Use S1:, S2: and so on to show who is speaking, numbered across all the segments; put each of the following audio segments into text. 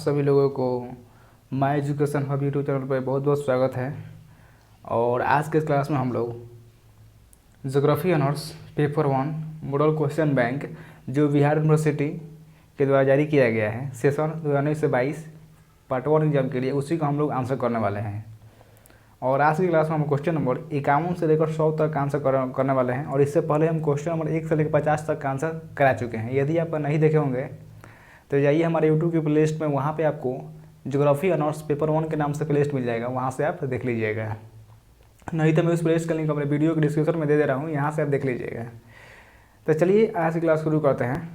S1: सभी लोगों को my education hub YouTube channel पर बहुत बहुत स्वागत है। और आज के क्लास में हम लोग geography honours paper 1 model question bank जो बिहार यूनिवर्सिटी के द्वारा जारी किया गया है सेशन 2019 से 22 पार्ट 1 एग्जाम के लिए, उसी को हम लोग आंसर करने वाले हैं। और आज की क्लास में हम क्वेश्चन नंबर 51 से लेकर 100 तक आंसर करने वाले हैं। और इससे पहले हम क्वेश्चन नंबर 1 से लेकर 50 तक का आंसर करा चुके हैं। यदि आप नहीं देखे होंगे तो जाइए हमारे यूट्यूब की प्लेलिस्ट में, वहाँ पे आपको ज्योग्राफी ऑनर्स पेपर 1 के नाम से प्लेलिस्ट मिल जाएगा, वहाँ से आप देख लीजिएगा। नहीं तो मैं उस प्लेलिस्ट का लिंक अपने वीडियो के डिस्क्रिप्शन में दे रहा हूँ, यहाँ से आप देख लीजिएगा। तो चलिए आज की क्लास शुरू करते हैं।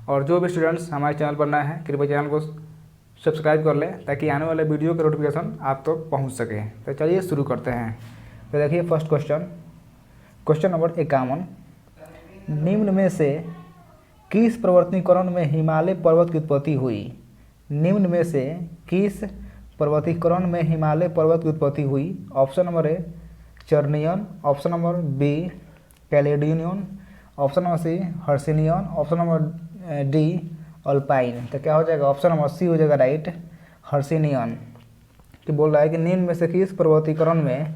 S1: और जो भी स्टूडेंट्स हमारे चैनल पर नए हैं कृपया चैनल को सब्सक्राइब कर लें ताकि आने वाले वीडियो का नोटिफिकेशन आप तक पहुँच सके। तो चलिए शुरू करते हैं। तो देखिए फर्स्ट क्वेश्चन नंबर 51, निम्न में से किस पर्वतीकरण में हिमालय पर्वत की उत्पत्ति हुई? निम्न में से किस पर्वतीकरण में हिमालय पर्वत की उत्पत्ति हुई? Option number A Charnian, option number B Caledonian, option number C Hercynian, option number D Alpine. तो क्या हो जाएगा? ऑप्शन नंबर सी हो जाएगा राइट, हर्सिनियन। तो बोल रहा है कि निम्न में से किस पर्वतीकरण में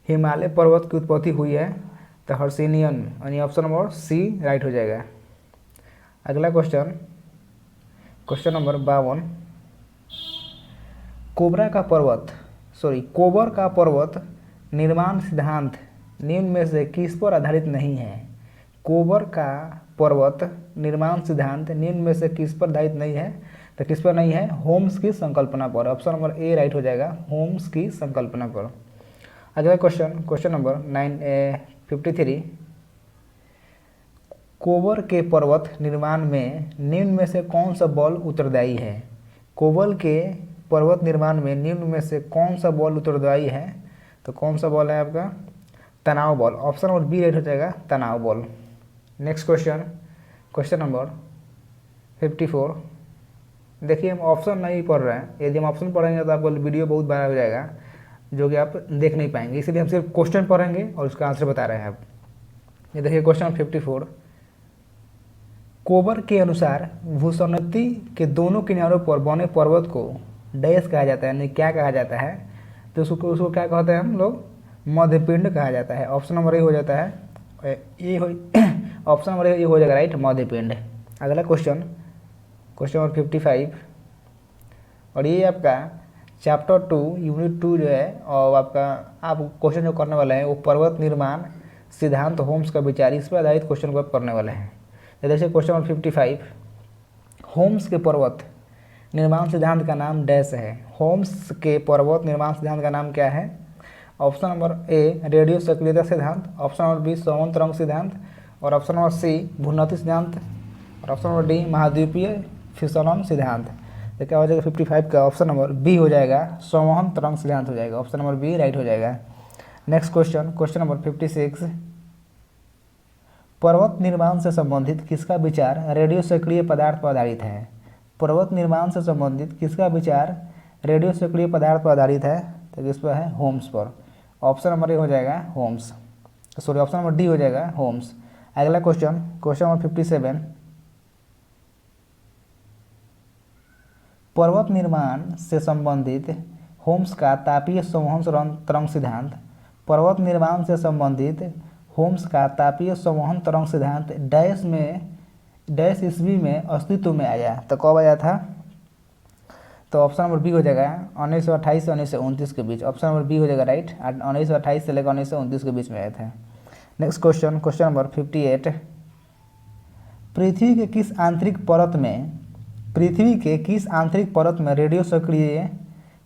S1: हिमालय पर्वत की उत्पत्ति हुई है? तो हर्सिनियन, यानी ऑप्शन नंबर सी राइट हो जाएगा। अगला क्वेश्चन नंबर 52, कोबर का पर्वत निर्माण सिद्धांत निम्न में से किस पर आधारित नहीं है? कोबर का पर्वत निर्माण सिद्धांत निम्न में से किस पर आधारित नहीं है? तो किस पर नहीं है? होम्स की संकल्पना पर। ऑप्शन नंबर ए राइट हो जाएगा, होम्स की संकल्पना पर। अगला क्वेश्चन नंबर 53, कोबर के पर्वत निर्माण में निम्न में से कौन सा बल उत्तरदायी है? कोबर के पर्वत निर्माण में निम्न में से कौन सा बल उत्तरदायी है? तो कौन सा बल है आपका? तनाव बल। ऑप्शन नंबर बी राइट हो जाएगा, तनाव बल। नेक्स्ट क्वेश्चन नंबर 54, देखिए हम ऑप्शन नहीं पढ़ रहे हैं। यदि हम ऑप्शन पढ़ेंगे तो आपको वीडियो बहुत बड़ा हो जाएगा जो कि आप देख नहीं पाएंगे, इसलिए हम सिर्फ क्वेश्चन पढ़ेंगे और उसका आंसर बता रहे हैं आप। ये देखिए क्वेश्चन 54, कोबर के अनुसार भूसुन्नति के दोनों किनारों पर बने पर्वत को डैश कहा जाता है, यानी क्या कहा जाता है? तो उसको क्या कहते हैं हम लोग? मध्यपिंड कहा जाता है। ऑप्शन नंबर ए हो जाता है, ऑप्शन नंबर ए हो जाएगा राइट, मध्यपिंड। अगला क्वेश्चन नंबर 55, और ये आपका चैप्टर 2 यूनिट 2 जो है, और आप क्वेश्चन जो करने वाले हैं वो पर्वत निर्माण सिद्धांत होम्स का विचार, इस पर आधारित क्वेश्चन को आप करने वाले हैं। जैसे क्वेश्चन नंबर 55, होम्स के पर्वत निर्माण सिद्धांत का नाम डैश है। होम्स के पर्वत निर्माण सिद्धांत का नाम क्या है? ऑप्शन नंबर ए रेडियो सक्रियता सिद्धांत, ऑप्शन नंबर बी सौमन तरंग सिद्धांत, और ऑप्शन नंबर सी भून्नति सिद्धांत, और ऑप्शन नंबर डी महाद्वीपीय फिसलन सिद्धांत। तो क्या हो जाएगा? 55 का ऑप्शन नंबर बी हो जाएगा, संवहन तरंग सिद्धांत हो जाएगा। ऑप्शन नंबर बी राइट हो जाएगा। नेक्स्ट क्वेश्चन नंबर 56, पर्वत निर्माण से संबंधित किसका विचार रेडियो सक्रिय पदार्थ पर आधारित है? पर्वत निर्माण से संबंधित किसका विचार रेडियो सक्रिय पदार्थ पर आधारित है? तो किस पर है? होम्स पर। ऑप्शन नंबर ए हो जाएगा Holmes, sorry option number D हो जाएगा होम्स। अगला क्वेश्चन नंबर 57, पर्वत निर्माण से संबंधित होम्स का तापीय संवहन तरंग सिद्धांत, पर्वत निर्माण से संबंधित होम्स का तापीय संवहन तरंग सिद्धांत डैश ईस्वी में अस्तित्व में आया। तो कब आया था? तो ऑप्शन नंबर बी हो जाएगा 1928 से 1929 के बीच। ऑप्शन नंबर बी हो जाएगा राइट, 1928 से लेकर 1929 के बीच में आया था। नेक्स्ट क्वेश्चन नंबर 58, पृथ्वी के किस आंतरिक परत में रेडियो सक्रिय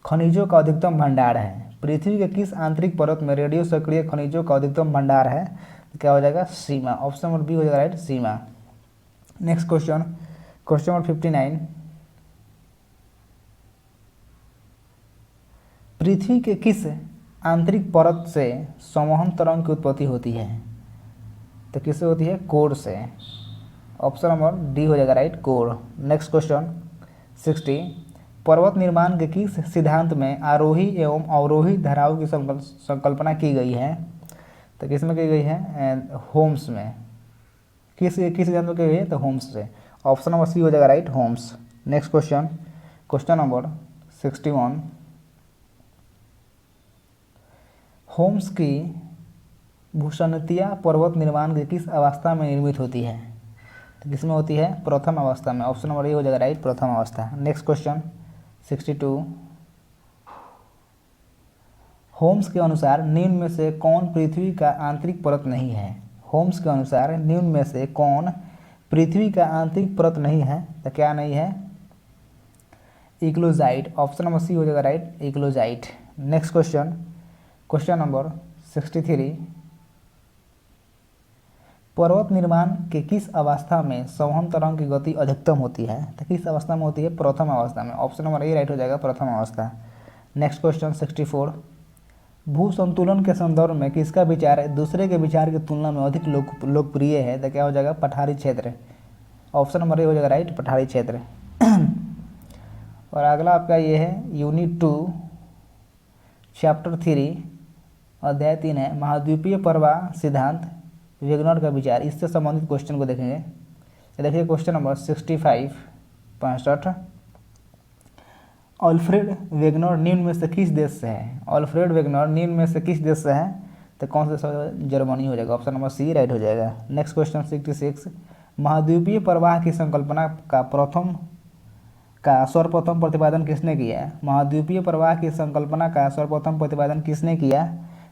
S1: खनिजों का अधिकतम भंडार है? पृथ्वी के किस आंतरिक परत में रेडियो सक्रिय खनिजों का अधिकतम भंडार है? तो क्या हो जाएगा? सीमा। ऑप्शन नंबर बी हो जाएगा राइट, सीमा। नेक्स्ट क्वेश्चन नंबर 59, पृथ्वी के किस आंतरिक परत से संवहन तरंग की उत्पत्ति होती है? तो किससे होती है? कोर से। ऑप्शन नंबर डी हो जाएगा राइट, कोर। नेक्स्ट क्वेश्चन 60, पर्वत निर्माण के किस सिद्धांत में आरोही एवं अवरोही धाराओं की संकल्पना की गई है? तो किस में की गई है? होम्स में। किस सिद्धांत में की गई है? तो होम्स से। ऑप्शन नंबर सी हो जाएगा right, Holmes. Next question question number 61, Holmes की भूषणतिया पर्वत निर्माण की किस अवस्था में निर्मित होती है? तो किसमें होती है? प्रथम अवस्था में। ऑप्शन नंबर ए हो जाएगा राइट, प्रथम अवस्था। नेक्स्ट क्वेश्चन 62, होम्स के अनुसार निम्न में से कौन पृथ्वी का आंतरिक परत नहीं है? होम्स के अनुसार निम्न में से कौन पृथ्वी का आंतरिक परत नहीं है? तो क्या नहीं है? इक्लोजाइट। ऑप्शन नंबर सी हो जाएगा right, eclogite. Next question, question number 63, पर्वत निर्माण के किस अवस्था में संवहन तरंग की गति अधिकतम होती है? तो किस अवस्था में होती है? प्रथम अवस्था में। ऑप्शन नंबर ए राइट हो जाएगा, प्रथम अवस्था। नेक्स्ट क्वेश्चन 64, भू संतुलन के संदर्भ में किसका विचार दूसरे के विचार की तुलना में अधिक लोकप्रिय है? तो क्या हो जाएगा? पठारी क्षेत्र। ऑप्शन नंबर ए हो जाएगा राइट, पठारी क्षेत्र। और अगला आपका ये है यूनिट 2 चैप्टर 3 अध्याय 3 है महाद्वीपीय प्रवाह सिद्धांत, वेगनर का विचार। इससे संबंधित क्वेश्चन को देखेंगे। देखिए क्वेश्चन नंबर 65 अल्फ्रेड वेगनर निम्न में से किस देश से है? अल्फ्रेड वेगनर निम्न में से किस देश से है? तो कौन सा देश? जर्मनी हो जाएगा। ऑप्शन नंबर सी राइट हो जाएगा। नेक्स्ट क्वेश्चन 66, महाद्वीपीय प्रवाह की संकल्पना का सर्वप्रथम प्रतिपादन किसने किया? महाद्वीपीय प्रवाह की संकल्पना का सर्वप्रथम प्रतिपादन किसने किया?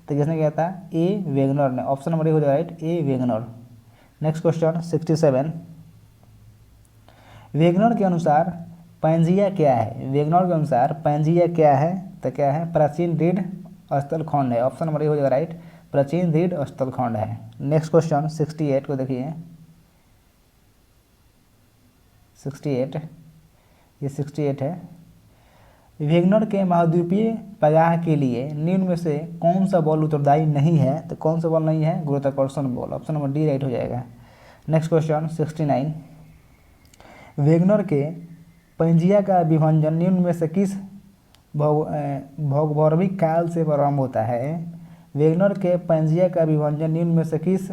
S1: तो किसने किया था? ए वेगनर ने। ऑप्शन नंबर ए हो जाएगा राइट, ए वेगनर। नेक्स्ट क्वेश्चन 67, वेगनर के अनुसार पैंजिया क्या है? वेगनर के अनुसार पैंजिया क्या है? तो क्या है? प्राचीन दृढ़ स्थलखंड है। ऑप्शन नंबर ए हो जाएगा राइट, प्राचीन दृढ़ स्थलखंड है। नेक्स्ट क्वेश्चन 68 को देखिए, 68 ये 68 है, वेगनर के महाद्वीपीय प्रवाह के लिए निम्न में से कौन सा बल उत्तरदायी नहीं है? तो कौन सा बल नहीं है? गुरुत्वाकर्षण बल। ऑप्शन नंबर डी राइट हो जाएगा। नेक्स्ट क्वेश्चन 69, वेगनर के पैंजिया का विभंजन निम्न में से किस भौगोलिक काल से प्रारंभ होता है? वेगनर के पैंजिया का विभंजन निम्न में से किस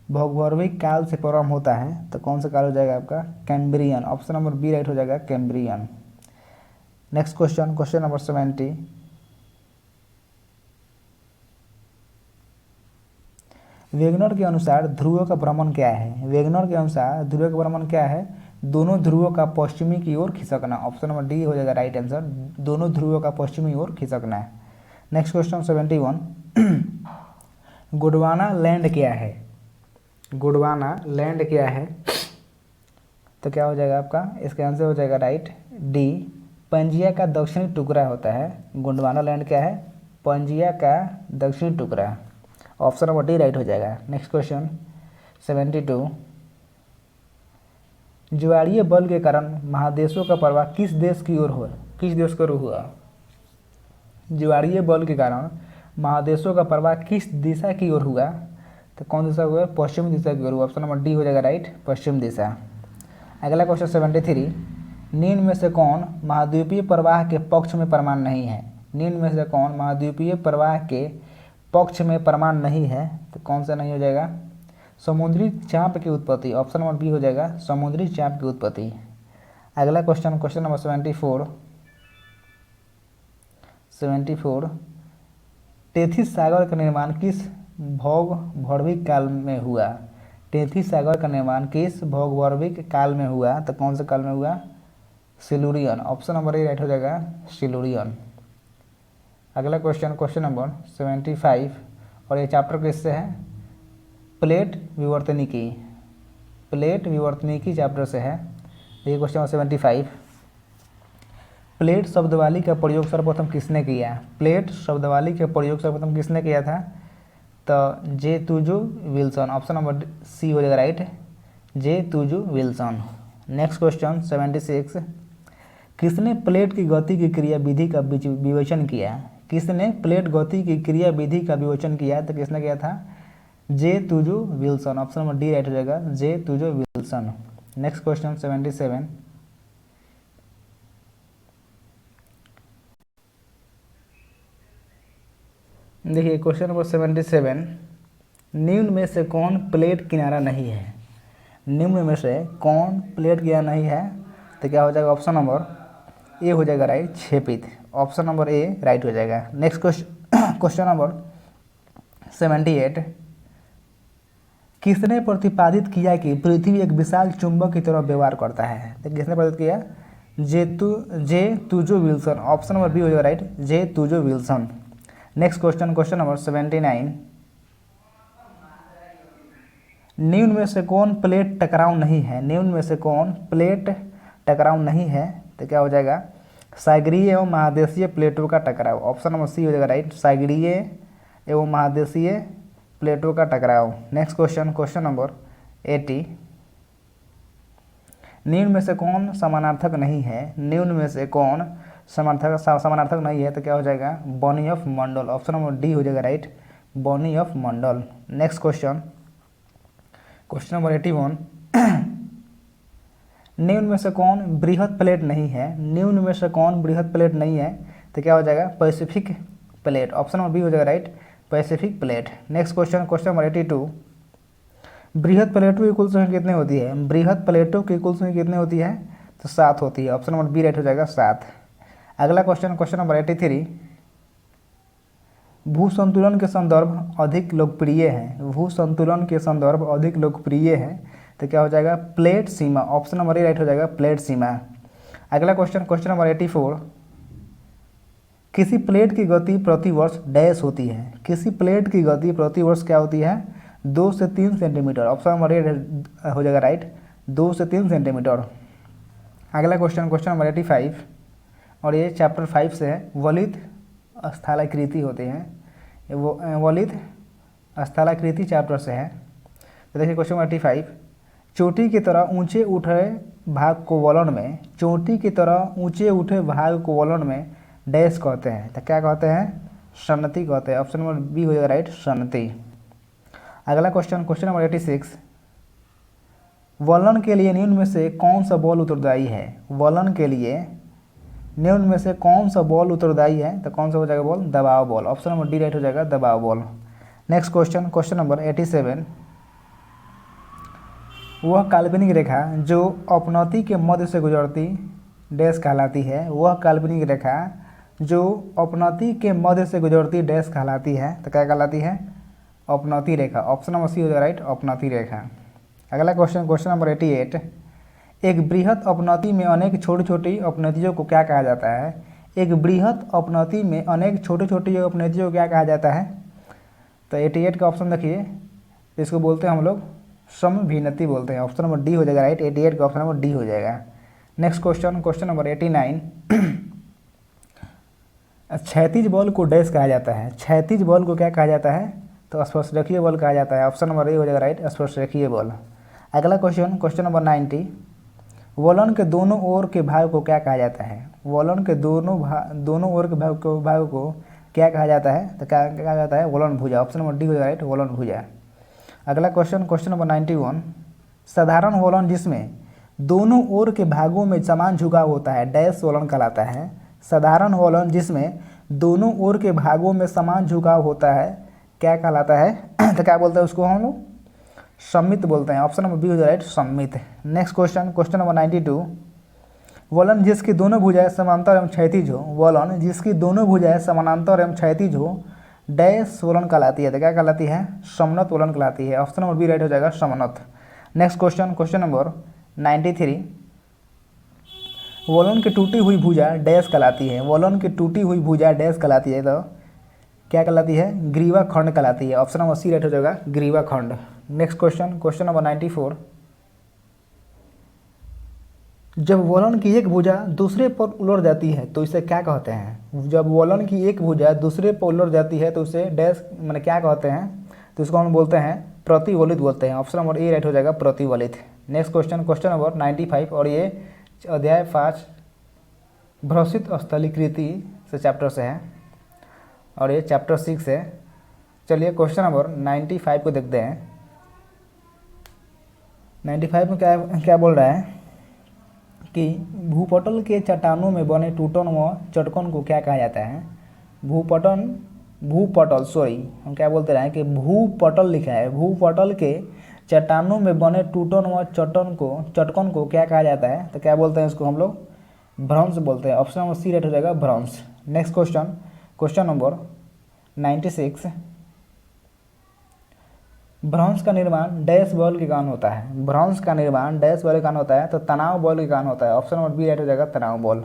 S1: भौगोलिक काल से प्रारंभ होता है? तो कौन सा काल हो जाएगा आपका? Cambrian. Option number B right हो जाएगा, Cambrian. Next question, question number 70, Wegener के अनुसार ध्रुवों का भ्रमण क्या है? वेगनर के अनुसार ध्रुवों का भ्रमण क्या है? दोनों ध्रुवों का पश्चिमी की ओर खिसकना। ऑप्शन नंबर डी हो जाएगा राइट आंसर, दोनों ध्रुवों का पश्चिमी ओर खिसकना है। नेक्स्ट क्वेश्चन 71, गोंडवाना लैंड क्या है? गोंडवाना लैंड क्या है? तो क्या हो जाएगा आपका? इसका आंसर हो जाएगा राइट, डी, पंजिया का दक्षिणी टुकड़ा होता है। गोंडवाना लैंड क्या है? पंजिया का दक्षिणी टुकड़ा। ऑप्शन नंबर डी राइट हो जाएगा। नेक्स्ट क्वेश्चन 72, ज्वारीय बल के कारण महादेशों का प्रवाह किस देश की ओर हुआ? किस देश की ओर हुआ? ज्वारीय बल के कारण महादेशों का प्रवाह किस दिशा की ओर हुआ? तो कौन दिशा हुआ? पश्चिमी दिशा की ओर हुआ। ऑप्शन नंबर डी हो जाएगा राइट, पश्चिम दिशा। अगला क्वेश्चन 73, निम्न में से कौन महाद्वीपीय प्रवाह के पक्ष में प्रमाण नहीं है? निम्न में से कौन महाद्वीपीय प्रवाह के पक्ष में प्रमाण नहीं है? तो कौन सा नहीं हो जाएगा? समुद्री चाप की उत्पत्ति। ऑप्शन नंबर बी हो जाएगा, समुद्री चाप की उत्पत्ति। अगला क्वेश्चन, क्वेश्चन नंबर 74, टेथिस सागर का निर्माण किस भौगोलिक काल में हुआ? टेथिस सागर का निर्माण किस भौगोलिक काल में हुआ? तो कौन से काल में हुआ? Silurian. Option number A right हो जाएगा, सिलुरियन। अगला क्वेश्चन, क्वेश्चन नंबर 75, और ये चैप्टर किससे है? प्लेट विवर्तनिकी। प्लेट विवर्तनिकी चैप्टर से है। ये क्वेश्चन नंबर 75, प्लेट शब्दवाली का प्रयोग सर्वप्रथम किसने किया? प्लेट शब्दवाली का प्रयोग सर्वप्रथम किसने किया था? तो जे Tuzo Wilson. Option number C हो जाएगा राइट, जे तुजु विल्सन। नेक्स्ट क्वेश्चन 76, किसने प्लेट की गति की क्रिया विधि का विवेचन किया? किसने प्लेट गति की क्रिया विधि का विवेचन किया? तो किसने किया था? J Tuzo Wilson. Option number D right हो जाएगा, J Tuzo Wilson. Next question 77, देखिए क्वेश्चन नंबर 77, निम्न में से कौन प्लेट किनारा नहीं है? निम्न में से कौन प्लेट किनारा नहीं है? तो क्या हो जाएगा? ऑप्शन नंबर ए हो जाएगा राइट, क्षेपित। ऑप्शन नंबर ए राइट हो जाएगा। नेक्स्ट क्वेश्चन नंबर 78, किसने प्रतिपादित किया कि पृथ्वी एक विशाल चुंबक की तरह व्यवहार करता है? तो किसने प्रतिपादित किया? जे तुजो विल्सन। ऑप्शन नंबर बी हो जाएगा राइट, जे तुजो विल्सन। नेक्स्ट क्वेश्चन नंबर 79, निम्न में से कौन प्लेट टकराव नहीं है? निम्न में से कौन प्लेट टकराव नहीं है? तो क्या हो जाएगा? सागरीय एवं महादेशीय प्लेटों का टकराव। ऑप्शन नंबर सी हो जाएगा राइट, सागरीय एवं महादेशीय प्लेटों का टकराव। नेक्स्ट क्वेश्चन नंबर 80, निम्न में से कौन समानार्थक नहीं है? निम्न में से कौन समानार्थक नहीं है? तो क्या हो जाएगा? बॉनी ऑफ मंडल। ऑप्शन नंबर डी हो जाएगा राइट, बॉनी ऑफ मंडल। नेक्स्ट क्वेश्चन नंबर 81, निम्न में से कौन बृहद प्लेट नहीं है? निम्न में से कौन बृहद प्लेट नहीं है? तो क्या हो जाएगा? Pacific plate. Option number B हो जाएगा राइट, Pacific plate. Next question number 82, बृहद प्लेटों की कुल संख्या कितनी होती है? बृहद प्लेटों की कुल संख्या कितनी होती है? तो 7 होती है। ऑप्शन नंबर बी राइट हो जाएगा 7। अगला क्वेश्चन नंबर 83, भूसंतुलन के संदर्भ अधिक लोकप्रिय है। भूसंतुलन के संदर्भ अधिक लोकप्रिय है, तो क्या हो जाएगा? Plate Seema. Option number A right हो जाएगा, प्लेट सीमा। अगला क्वेश्चन नंबर 84, किसी प्लेट की गति प्रति वर्ष डैश होती है? किसी प्लेट की गति प्रति वर्ष क्या होती है? 2 से 3 सेंटीमीटर। ऑप्शन नंबर ए हो जाएगा राइट, 2 से 3 सेंटीमीटर। अगला क्वेश्चन नंबर 85, और ये चैप्टर 5 से है। वलित स्थलाकृति होते हैं, वो वलित स्थलाकृति चैप्टर से है। तो देखिए क्वेश्चन नंबर 85, चोटी की तरह ऊंचे उठे भाग को वलन में, चोटी की तरह ऊंचे उठे भाग को वलन में डैश कहते हैं। तो क्या कहते हैं? सन्नति कहते हैं। ऑप्शन नंबर बी हो जाएगा राइट, सन्नति। अगला क्वेश्चन नंबर 86, वलन के लिए निम्न में से कौन सा बल उत्तरदायी है? वलन के लिए निम्न में से कौन सा बल उत्तरदायी है? तो कौन सा हो जाएगा बल? दबाव बल। ऑप्शन नंबर डी राइट हो जाएगा, दबाव बल। नेक्स्ट क्वेश्चन नंबर 87, वह काल्पनिक रेखा जो अपनति के मध्य से गुजरती डैश कहलाती है। वह काल्पनिक रेखा जो अपनति के मध्य से गुजरती डैश कहलाती है। तो क्या कहलाती है? अपनति रेखा। ऑप्शन नंबर सी हो जाएगा राइट, अपनति रेखा। अगला क्वेश्चन नंबर 88, एक बृहद अपनति में अनेक छोटी छोटी अपनतियों को क्या कहा जाता है? एक बृहद अपनति में अनेक छोटी छोटी अपनतियों को क्या कहा जाता है? तो 88 का ऑप्शन देखिए, इसको बोलते हैं हम लोग समभिन्नति बोलते हैं। ऑप्शन नंबर डी हो जाएगा राइट, 88 का ऑप्शन नंबर डी हो जाएगा। नेक्स्ट क्वेश्चन नंबर 89, क्षैतिज बल को डैश कहा जाता है। क्षैतिज बल को क्या कहा जाता है? तो स्पर्शरेखीय बल कहा जाता है। ऑप्शन नंबर ए हो जाएगा राइट, स्पर्शरेखीय बल। अगला क्वेश्चन नंबर 90, वलन के दोनों ओर के भाग को क्या कहा जाता है? वलन के दोनों ओर के भाग को क्या कहा जाता है? तो क्या कहा जाता है? वलन भुजा। ऑप्शन नंबर डी हो जाएगा राइट, वलन भुजा। अगला क्वेश्चन नंबर 91, साधारण वलन जिसमें दोनों ओर के भागों में समान झुकाव होता है डैश वलन कहलाता है। साधारण वलन जिसमें दोनों ओर के भागों में समान झुकाव होता है क्या कहलाता है? तो क्या बोलते हैं उसको हम लोग? सममित बोलते हैं। ऑप्शन नंबर बी हो जाएगा राइट, सममित। नेक्स्ट क्वेश्चन नंबर 92, वलन जिसकी दोनों भुजाएं समांतर एवं क्षैतिज हो, वलन जिसकी दोनों भुजाएं समानांतर एवं क्षैतिज हो डैश वलन कहलाती है। तो क्या कहलाती है? समनत वलन कहलाती है। ऑप्शन नंबर बी राइट हो जाएगा, समनत। नेक्स्ट क्वेश्चन नंबर 93, वलन की टूटी हुई भुजा डैश कहलाती है। वलन की टूटी हुई भुजा डैश कहलाती है। तो क्या कहलाती है? ग्रीवा खंड कहलाती है। ऑप्शन नंबर सी राइट हो जाएगा, ग्रीवा खंड। नेक्स्ट क्वेश्चन नंबर 94, जब वलन की एक भुजा दूसरे पर उलट जाती है तो इसे क्या कहते हैं? जब वलन की एक भुजा दूसरे पर उलट जाती है तो उसे डैश मैंने क्या कहते हैं? तो इसको हम बोलते हैं प्रतिवलित बोलते हैं। ऑप्शन नंबर ए राइट हो जाएगा, प्रतिवलित। नेक्स्ट क्वेश्चन नंबर 95, और ये अध्याय 5 भ्रसित स्थलीकृति से चैप्टर से है, और ये चैप्टर 6 है। चलिए क्वेश्चन नंबर 95 को देखते हैं। 95 में क्या बोल रहा है कि भूपटल के चट्टानों में बने टूटन व चटकन को क्या कहा जाता है? भूपटल हम क्या बोलते रहे कि भूपटल लिखा है। भूपटल के चट्टानों में बने टूटन व चटकन को क्या कहा जाता है? तो क्या बोलते हैं इसको हम लोग? भ्रंश बोलते हैं। ऑप्शन नंबर सी राइट हो जाएगा भ्रंश। Next question, question number 96। भ्रंश का निर्माण डैश बॉल के कारण होता है। भ्रंश का निर्माण डैश बॉल के कारण होता है, तो तनाव बॉल के कारण होता है। ऑप्शन नंबर बी राइट हो जाएगा तनाव ball.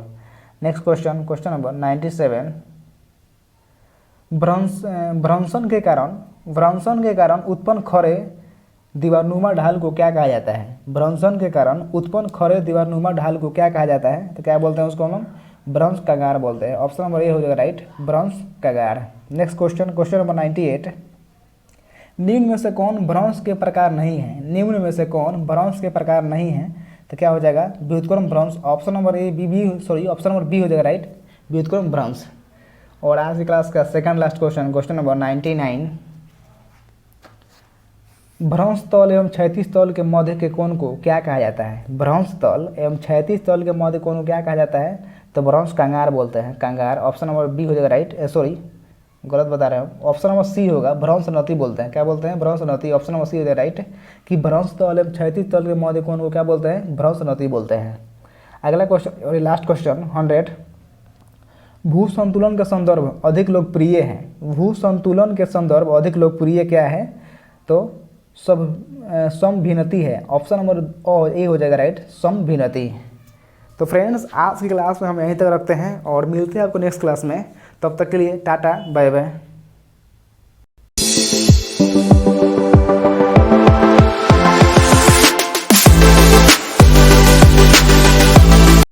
S1: Next question, question number 97। भ्रंशन के कारण उत्पन्न खड़े दीवारनुमा ढाल को क्या कहा जाता है? भ्रंशन के कारण उत्पन्न खड़े दीवारनुमा ढाल को क्या कहा जाता है? तो क्या बोलते हैं उसको हम लोग? भ्रंश कागार बोलते हैं। ऑप्शन नंबर ए हो जाएगा राइट, भ्रंश कागार। Next question, question number 98। निम्न में से कौन भ्रंश के प्रकार नहीं है? निम्न में से कौन भ्रंश के प्रकार नहीं है? तो क्या हो जाएगा? व्युत्क्रम भ्रंश। Option number A option number B हो जाएगा राइट, व्युत्क्रम भ्रंश। और आज की क्लास का second last question, question number 99। भ्रंश तल एवं क्षैतिज तल के मध्य के कोण को क्या कहा जाता है? भ्रंश तल एवं क्षैतिज तल के मध्य कोण को क्या कहा जाता है? तो भ्रंश कांगार बोलते हैं, कांगार। ऑप्शन नंबर बी हो जाएगा राइट, गलत बता रहे हो। ऑप्शन नंबर सी होगा, भ्रंश नति बोलते हैं। क्या बोलते हैं? भ्रंश नति। ऑप्शन नंबर सी हो जाएगा राइट, कि भ्रंश तल एवं क्षैतिज तल के मध्य कोण को क्या बोलते हैं? भ्रंश नति बोलते हैं। अगला क्वेश्चन और लास्ट क्वेश्चन 100। भू संतुलन का संदर्भ अधिक लोकप्रिय है। भू संतुलन के संदर्भ अधिक लोकप्रिय क्या है? तो समभिन्नति है। ऑप्शन नंबर ए हो जाएगा राइट, समभिन्नति। तो फ्रेंड्स, आज की क्लास में हम यहीं तक रखते हैं और मिलते हैं आपको नेक्स्ट क्लास में। तब तक के लिए टाटा बाय बाय।